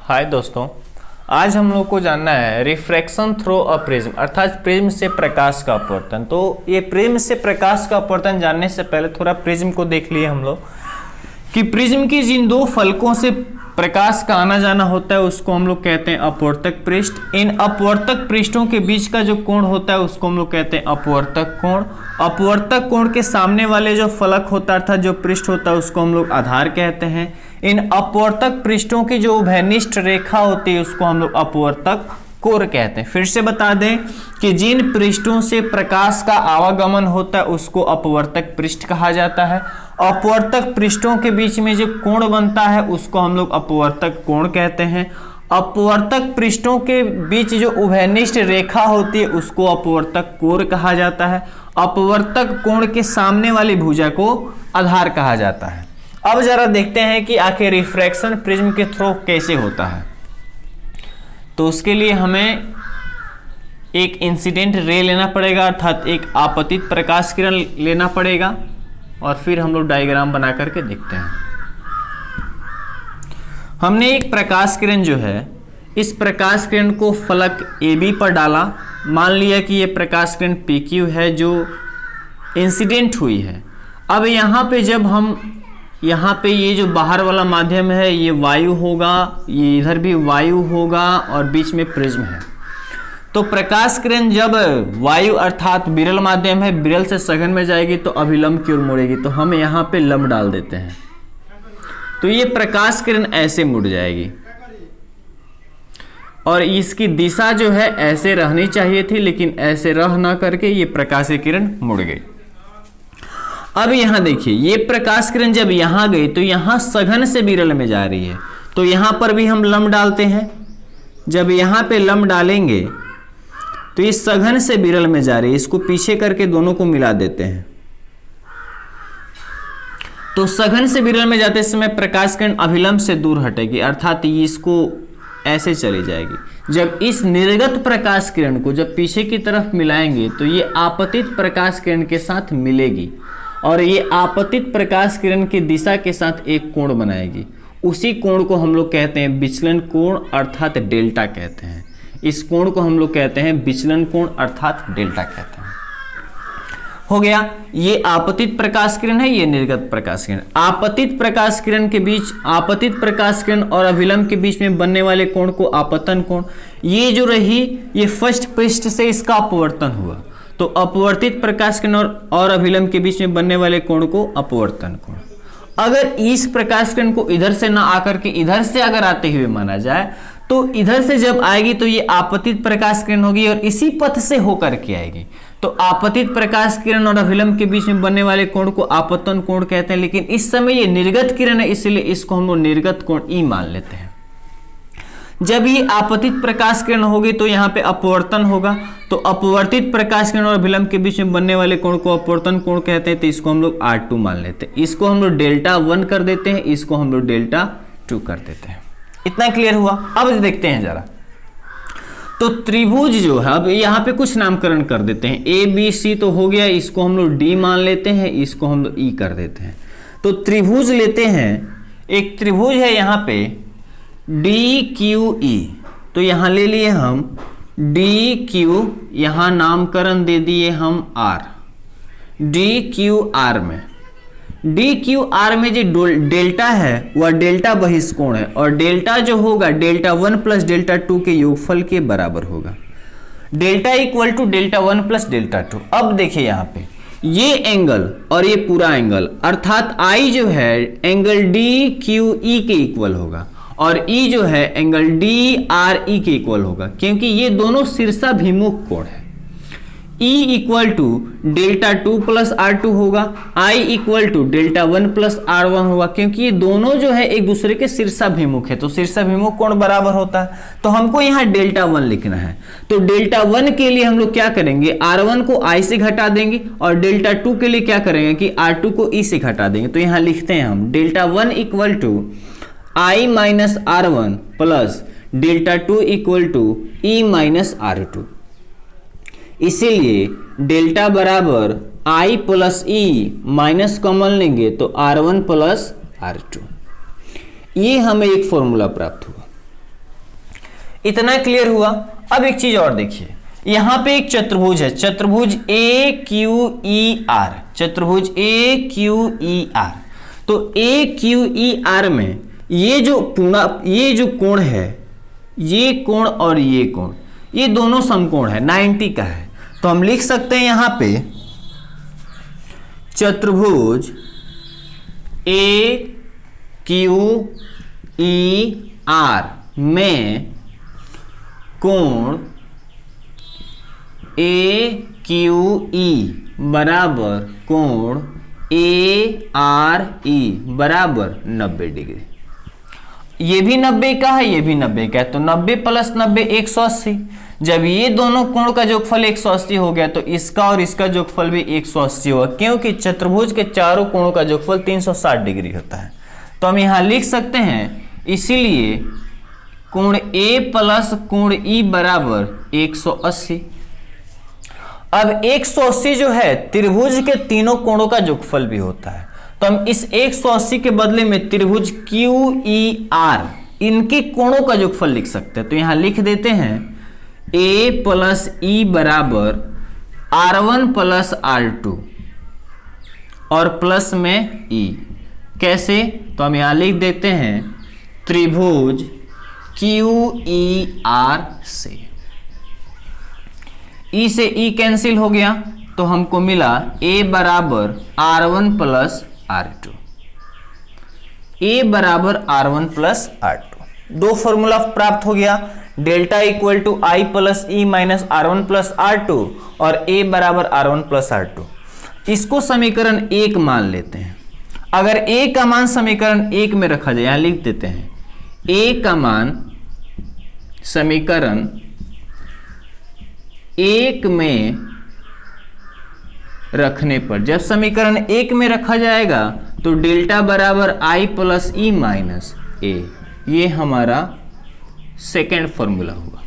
हाय दोस्तों, आज हम लोग को जानना है रिफ्रैक्शन थ्रू अ प्रिज्म अर्थात प्रिज्म से प्रकाश का अपवर्तन। तो ये प्रिज्म से प्रकाश का अपवर्तन जानने से पहले थोड़ा प्रिज्म को देख लिए हम लोग कि प्रिज्म की जिन दो फलकों से प्रकाश का आना जाना होता है उसको हम लोग कहते हैं अपवर्तक पृष्ठ। इन अपवर्तक पृष्ठों के बीच का जो कोण होता है उसको हम लोग कहते हैं अपवर्तक कोण। अपवर्तक कोण के सामने वाले जो फलक होता है अर्थात जो पृष्ठ होता है उसको हम लोग आधार कहते हैं। इन अपवर्तक पृष्ठों की जो उभयनिष्ठ रेखा होती है उसको हम लोग अपवर्तक कोण कहते हैं। फिर से बता दें कि जिन पृष्ठों से प्रकाश का आवागमन होता है उसको अपवर्तक पृष्ठ कहा जाता है। अपवर्तक पृष्ठों के बीच में जो कोण बनता है उसको हम लोग अपवर्तक कोण कहते हैं। अपवर्तक पृष्ठों के बीच जो उभयनिष्ठ रेखा होती है उसको अपवर्तक कोण कहा जाता है। अपवर्तक कोण के सामने वाली भुजा को आधार कहा जाता है। अब जरा देखते हैं कि आखिर रिफ्रैक्शन प्रिज्म के थ्रू कैसे होता है। तो उसके लिए हमें एक इंसिडेंट रे लेना पड़ेगा अर्थात एक आपतित प्रकाश किरण लेना पड़ेगा और फिर हम लोग डायग्राम बना करके देखते हैं। हमने एक प्रकाश किरण जो है इस प्रकाश किरण को फलक AB पर डाला। मान लिया कि ये प्रकाश किरण PQ है जो इंसिडेंट हुई है। अब यहाँ पे जब हम यहाँ पे ये जो बाहर वाला माध्यम है ये वायु होगा, ये इधर भी वायु होगा और बीच में प्रिज्म है। तो प्रकाश किरण जब वायु अर्थात विरल माध्यम है विरल से सघन में जाएगी तो अभिलंब की ओर मुड़ेगी। तो हम यहाँ पे लंब डाल देते हैं तो ये प्रकाश किरण ऐसे मुड़ जाएगी और इसकी दिशा जो है ऐसे रहनी चाहिए थी लेकिन ऐसे रह ना करके ये प्रकाशीय किरण मुड़ गई। अब यहाँ देखिए ये प्रकाश किरण जब यहाँ गई तो यहाँ सघन से विरल में जा रही है तो यहाँ पर भी हम लंब डालते हैं। जब यहाँ पे लंब डालेंगे तो ये सघन से विरल में जा रही है, इसको पीछे करके दोनों को मिला देते हैं। तो सघन से विरल में जाते समय प्रकाश किरण अभिलंब से दूर हटेगी अर्थात इसको ऐसे चली जाएगी। जब इस निर्गत प्रकाश किरण को जब पीछे की तरफ मिलाएंगे तो ये आपतित प्रकाश किरण के साथ मिलेगी और ये आपतित प्रकाश किरण की दिशा के साथ एक कोण बनाएगी। उसी कोण को हम लोग कहते हैं विचलन कोण अर्थात डेल्टा कहते हैं। इस कोण को हम लोग कहते हैं विचलन कोण अर्थात डेल्टा कहते हैं। हो गया, ये आपतित प्रकाश किरण है, ये निर्गत प्रकाश किरण। आपतित प्रकाश किरण के बीच आपतित प्रकाश किरण और अभिलंब के बीच में बनने वाले कोण को आपतन कोण। ये जो रही ये फर्स्ट पृष्ठ से इसका अपवर्तन हुआ तो अपवर्तित प्रकाश किरण और अभिलंब के बीच में बनने वाले कोण को अपवर्तन कोण। अगर इस प्रकाश किरण को इधर से ना आकर के इधर से अगर आते हुए माना जाए तो इधर से जब आएगी तो ये आपतित प्रकाश किरण होगी और इसी पथ से होकर के आएगी। तो आपतित प्रकाश किरण और अभिलंब के बीच में बनने वाले कोण को आपतन कोण कहते हैं। लेकिन इस समय ये निर्गत किरण है इसलिए इसको हम लोग निर्गत कोण E मान लेते हैं। जब ये आपतित प्रकाश किरण होगी तो यहाँ पे अपवर्तन होगा तो अपवर्तित प्रकाश किरण और अभिलंब के बीच में बनने वाले कोण को अपवर्तन कोण कहते हैं। तो इसको हम लोग R2 मान लेते हैं। इसको हम लोग डेल्टा 1 कर देते हैं, इसको हम लोग डेल्टा 2 कर देते हैं। इतना क्लियर हुआ। अब देखते हैं जरा तो त्रिभुज जो है अब यहाँ पे कुछ नामकरण कर देते हैं। ABC तो हो गया, इसको हम लोग D मान लेते हैं, इसको हम लोग E कर देते हैं। तो त्रिभुज लेते हैं, एक त्रिभुज है यहाँ पे DQE। तो यहाँ ले लिए हम DQ, यहाँ नामकरण दे दिए हम R। DQR में DQR में जो डेल्टा है वह डेल्टा बहिष्कोण है और डेल्टा जो होगा डेल्टा 1 प्लस डेल्टा 2 के योगफल के बराबर होगा। Delta equal to delta 1 plus delta 2। अब देखिए यहाँ पे ये एंगल और ये पूरा एंगल अर्थात I जो है एंगल DQE के इक्वल होगा और E जो है एंगल DRE के इक्वल होगा क्योंकि ये दोनों शीर्षाभिमुख कोण है। E equal to delta 2 plus R2 होगा, I equal to delta 1 plus R1 होगा क्योंकि ये दोनों जो है एक दूसरे के शीर्षाभिमुख है तो शीर्षाभिमुख कोण बराबर होता है। तो हमको यहाँ डेल्टा 1 लिखना है तो डेल्टा 1 के लिए हम लोग क्या करेंगे R1 को I से घटा देंगे और डेल्टा 2 के लिए क्या करेंगे कि R2 को E से घटा देंगे। तो यहाँ लिखते हैं हम delta 1 equal to I minus R1 plus delta 2 equal to E minus R2। इसीलिए डेल्टा बराबर I plus E minus common लेंगे तो R1 प्लस R2। ये हमें एक फॉर्मूला प्राप्त हुआ। इतना क्लियर हुआ। अब एक चीज और देखिए, यहां पे एक चतुर्भुज है, चतुर्भुज ए क्यू ई आर, चतुर्भुज ए क्यू ई आर। तो ए क्यू ई आर में ये जो कोण है, ये कोण और ये कोण, ये दोनों समकोण है, 90 का है। तो हम लिख सकते हैं यहां पे चतुर्भुज ए क्यू ई आर में कोण ए क्यू ई बराबर कोण ए आर ई बराबर 90 डिग्री। ये भी 90 का है, ये भी 90 का है, तो 90 प्लस 90 180। जब ये दोनों कोण का जोगफल 180 हो गया तो इसका और इसका जोगफल भी 180 होगा, क्योंकि चतुर्भुज के चारों कोणों का जोगफल 360 डिग्री होता है। तो हम यहां लिख सकते हैं, इसीलिए कोण ए प्लस कोण ई बराबर 180। अब 180 जो है त्रिभुज के तीनों कोणों का जोगफल भी होता है, तो हम इस 180 के बदले में त्रिभुज क्यू ई आर इनके कोणों का जोगफल लिख सकते हैं। तो यहां लिख देते हैं ए प्लस ई बराबर R1 प्लस R2 और प्लस में ई। कैसे? तो हम यहां लिख देते हैं त्रिभुज क्यू ई आर से, ई से ई कैंसिल हो गया तो हमको मिला ए बराबर R1 प्लस R2, ए बराबर R1 प्लस R2। दो फॉर्मूला प्राप्त हो गया, delta equal to I plus E minus R1 plus R2 और ए बराबर R1 प्लस R2। इसको समीकरण 1 मान लेते हैं। अगर ए का मान समीकरण 1 में रखा जाए, यहां लिख देते हैं ए का मान समीकरण 1 में रखने पर, जब समीकरण 1 में रखा जाएगा तो डेल्टा बराबर आई प्लस ई माइनस ए, ये हमारा सेकेंड फॉर्मूला होगा।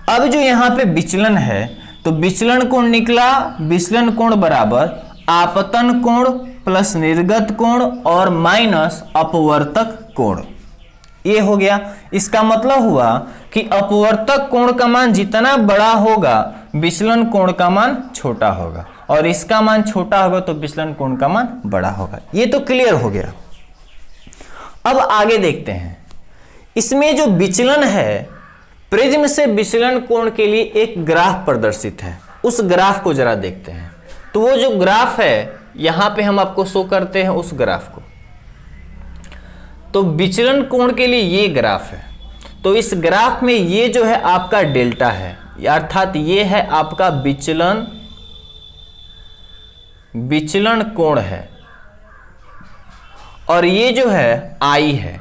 अब जो यहां पे विचलन है, तो विचलन कोण निकला, विचलन कोण बराबर आपतन कोण प्लस निर्गत कोण और माइनस अपवर्तक कोण, ये हो गया। इसका मतलब हुआ कि अपवर्तक कोण का मान जितना बड़ा होगा विचलन कोण का मान छोटा होगा, और इसका मान छोटा होगा तो विचलन कोण का मान बड़ा होगा। ये तो क्लियर हो गया। अब आगे देखते हैं, इसमें जो विचलन है, प्रिज्म से विचलन कोण के लिए एक ग्राफ प्रदर्शित है, उस ग्राफ को जरा देखते हैं। तो वो जो ग्राफ है यहां पे हम आपको शो करते हैं उस ग्राफ को। तो विचलन कोण के लिए ये ग्राफ है, तो इस ग्राफ में ये जो है आपका डेल्टा है, अर्थात ये है आपका विचलन कोण है, और ये जो है आई है,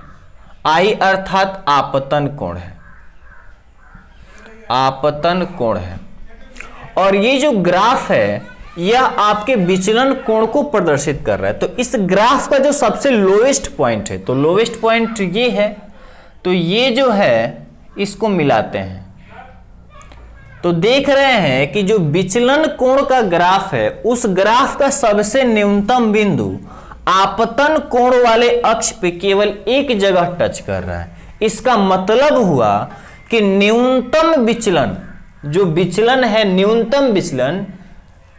आई अर्थात आपतन कोण है, आपतन कोण है। और ये जो ग्राफ है यह आपके विचलन कोण को प्रदर्शित कर रहा है। तो इस ग्राफ का जो सबसे लोएस्ट पॉइंट है, तो लोएस्ट पॉइंट ये है, तो ये जो है इसको मिलाते हैं, तो देख रहे हैं कि जो विचलन कोण का ग्राफ है उस ग्राफ का सबसे न्यूनतम बिंदु आपतन कोण वाले अक्ष पे केवल एक जगह टच कर रहा है। इसका मतलब हुआ कि न्यूनतम विचलन, जो विचलन है न्यूनतम विचलन,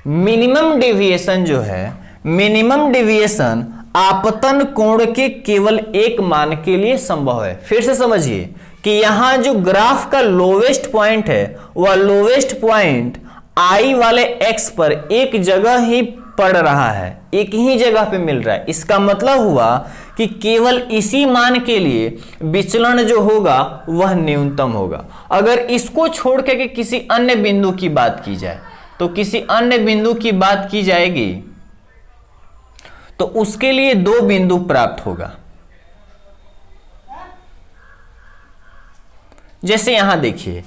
मिनिमम डेविएशन जो है, मिनिमम डेविएशन आपतन कोण के केवल एक मान के लिए संभव है। फिर से समझिए कि यहां जो ग्राफ का लोवेस्ट पॉइंट है वह लोवेस्ट पॉइंट आई वाले एक्स पर एक जगह ही पड़ रहा है, एक ही जगह पे मिल रहा है। इसका मतलब हुआ कि केवल इसी मान के लिए विचलन जो होगा वह न्यूनतम होगा। अगर इसको छोड़ के किसी अन्य बिंदु की बात की जाए, तो किसी अन्य बिंदु की बात की जाएगी तो उसके लिए दो बिंदु प्राप्त होगा। जैसे यहां देखिए,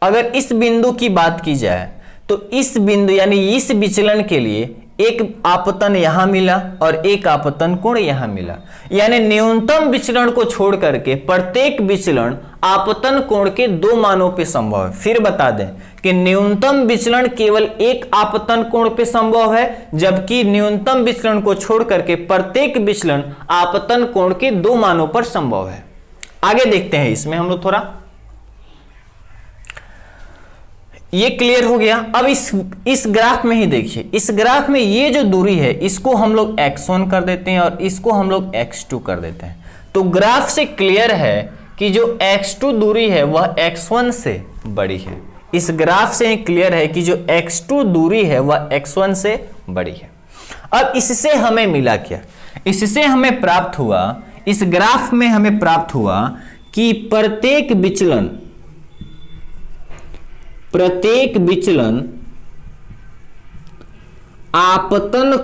अगर इस बिंदु की बात की जाए तो इस बिंदु यानी इस विचलन के लिए एक आपतन यहां मिला और एक आपतन कोण यहां मिला, यानी न्यूनतम विचलन को छोड़ करके प्रत्येक विचलन आपतन कोण के दो मानों पे संभव है। फिर बता दें कि न्यूनतम विचलन केवल एक आपतन कोण पे संभव है, जबकि न्यूनतम विचलन को छोड़ करके प्रत्येक विचलन आपतन कोण के दो मानों पर संभव है। आगे देखते हैं इसमें हम लोग थोड़ा, ये क्लियर हो गया। अब इस ग्राफ में ही देखिए, इस ग्राफ में ये जो दूरी है इसको हम लोग x1 कर देते हैं और इसको हम लोग x2 कर देते हैं। तो ग्राफ से क्लियर है कि जो x2 दूरी है वह x1 से बड़ी है। इस ग्राफ से क्लियर है कि जो x2 दूरी है वह x1 से बड़ी है। अब इससे हमें मिला क्या, इससे हमें प्राप्त हुआ, इस ग्राफ में हमें प्राप्त हुआ कि प्रत्येक विचलन आपतन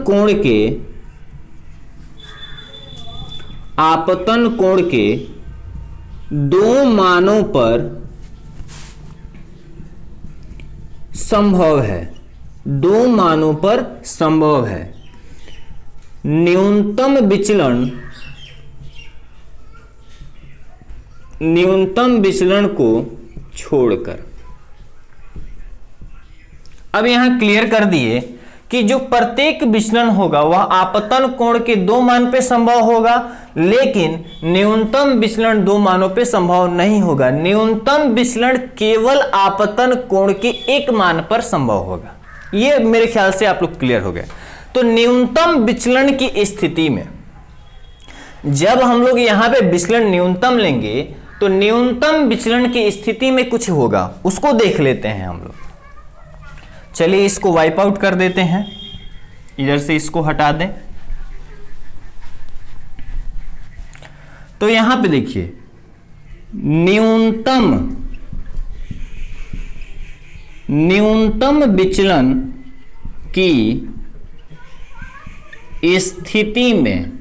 कोण के दो मानों पर संभव है, दो मानों पर संभव है। न्यूनतम विचलन को छोड़कर। अब यहां क्लियर कर दिए कि जो प्रत्येक विचलन होगा वह आपतन कोण के दो मान पे संभव होगा, लेकिन न्यूनतम विचलन दो मानों पे संभव नहीं होगा। न्यूनतम विचलन केवल आपतन कोण के एक मान पर संभव होगा। ये मेरे ख्याल से आप लोग क्लियर हो गए। तो न्यूनतम विचलन की स्थिति में जब हम लोग यहां पे विचलन न्यूनतम लेंगे तो न्यूनतम विचलन की स्थिति में कुछ होगा, उसको देख लेते हैं हम लोग। चलिए इसको वाइप आउट कर देते हैं, इधर से इसको हटा दें। तो यहां पे देखिए न्यूनतम विचलन की स्थिति में,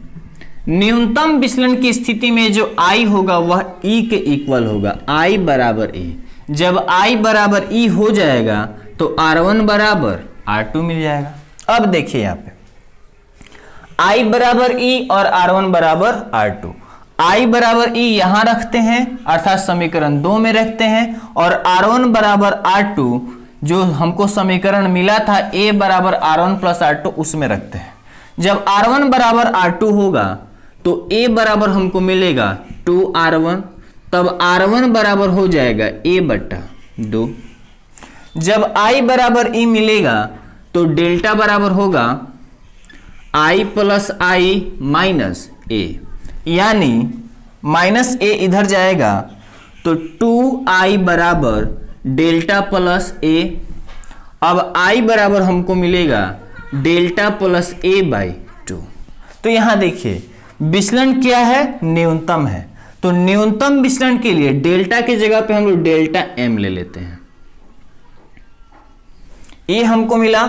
न्यूनतम विचलन की स्थिति में जो I होगा वह E के इक्वल होगा, I बराबर E। जब I बराबर E हो जाएगा तो R1 बराबर R2 मिल जाएगा। अब देखिए यहां पे I बराबर E और R1 बराबर R2। I बराबर E यहां रखते हैं अर्थात समीकरण 2 में रखते हैं, और R1 बराबर R2 जो हमको समीकरण मिला था A बराबर R1 प्लस R2 उसमें रखते हैं। जब R1 बराबर R2 होगा तो A बराबर हमको मिलेगा 2R1, तब R1 बराबर हो जाएगा A बटा 2। जब I बराबर E मिलेगा तो डेल्टा बराबर होगा I plus I minus A, यानी माइनस A इधर जाएगा तो 2I बराबर डेल्टा प्लस A। अब I बराबर हमको मिलेगा डेल्टा प्लस A बाई 2। तो यहां देखिए विचलन क्या है, न्यूनतम है। तो न्यूनतम विचलन के लिए डेल्टा की जगह पे हम लोग डेल्टा M ले लेते हैं। ये हमको मिला,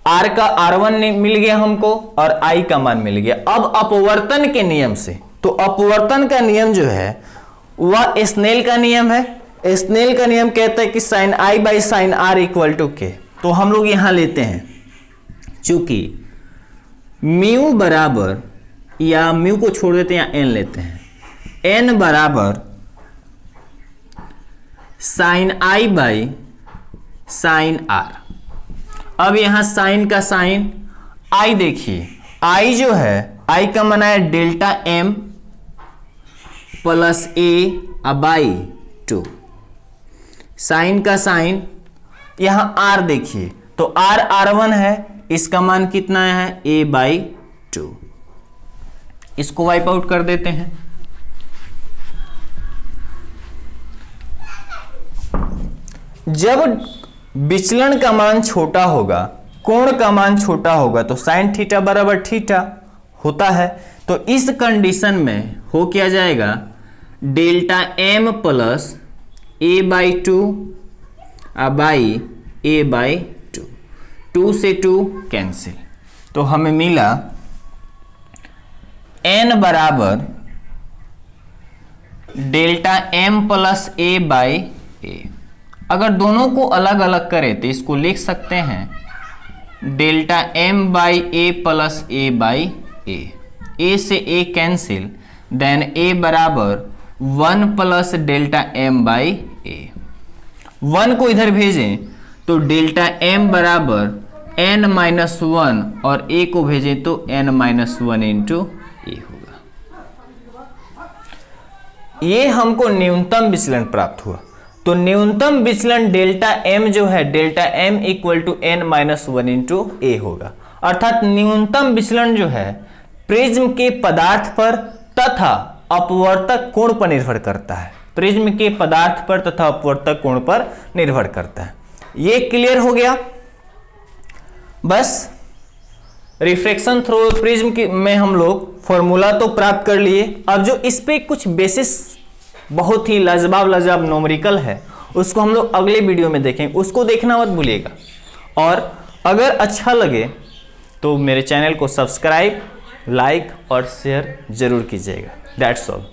R का R1 मिल गया हमको और I का मान मिल गया। अब अपवर्तन के नियम से, तो अपवर्तन का नियम जो है वह स्नेल का नियम है। स्नेल का नियम कहता है कि sine I by sine R equal to K। तो हम लोग यहां लेते हैं, चूंकि म्यू बराबर, या म्यू को छोड़ देते हैं, या n लेते हैं, n बराबर sine I by sine R। अब यहां साइन का साइन I देखिए, I जो है I का माना है delta M plus A by 2। Sine का साइन, यहां R देखिए तो R R1 है, इसका मान कितना है A बाई 2। इसको वाइप आउट कर देते हैं। जब विचलन का मान छोटा होगा, कोण का मान छोटा होगा, तो साइन थीटा बराबर थीटा होता है। तो इस कंडीशन में हो क्या जाएगा, delta M plus A by 2 by A by 2, 2 से 2 कैंसिल। तो हमें मिला n बराबर delta M plus A by A। अगर दोनों को अलग अलग करें तो इसको लिख सकते हैं delta M by A plus A by A। A से A कैंसिल, देन A बराबर 1 plus delta M by A। 1 को इधर भेजें तो डेल्टा M बराबर n माइनस 1 और A को भेजें तो n माइनस 1 इंटू A होगा। ये हमको न्यूनतम विचलन प्राप्त हुआ। तो न्यूनतम विचलन डेल्टा एम जो है, delta M equal to N minus 1 into A होगा। अर्थात न्यूनतम विचलन जो है प्रिज्म के पदार्थ पर तथा अपवर्तक कोण पर निर्भर करता है। प्रिज्म के पदार्थ पर तथा अपवर्तक कोण पर निर्भर करता है। ये क्लियर हो गया। बस रिफ्रैक्शन थ्रू प्रिज्म में हम लोग फॉर्मूला तो प्राप्त कर लिए। अब जो इस पे कुछ बेसिस बहुत ही लाजवाब न्यूमेरिकल है, उसको हम लोग अगले वीडियो में देखेंगे, उसको देखना मत भूलिएगा। और अगर अच्छा लगे तो मेरे चैनल को सब्सक्राइब, लाइक और शेयर जरूर कीजिएगा। That's all.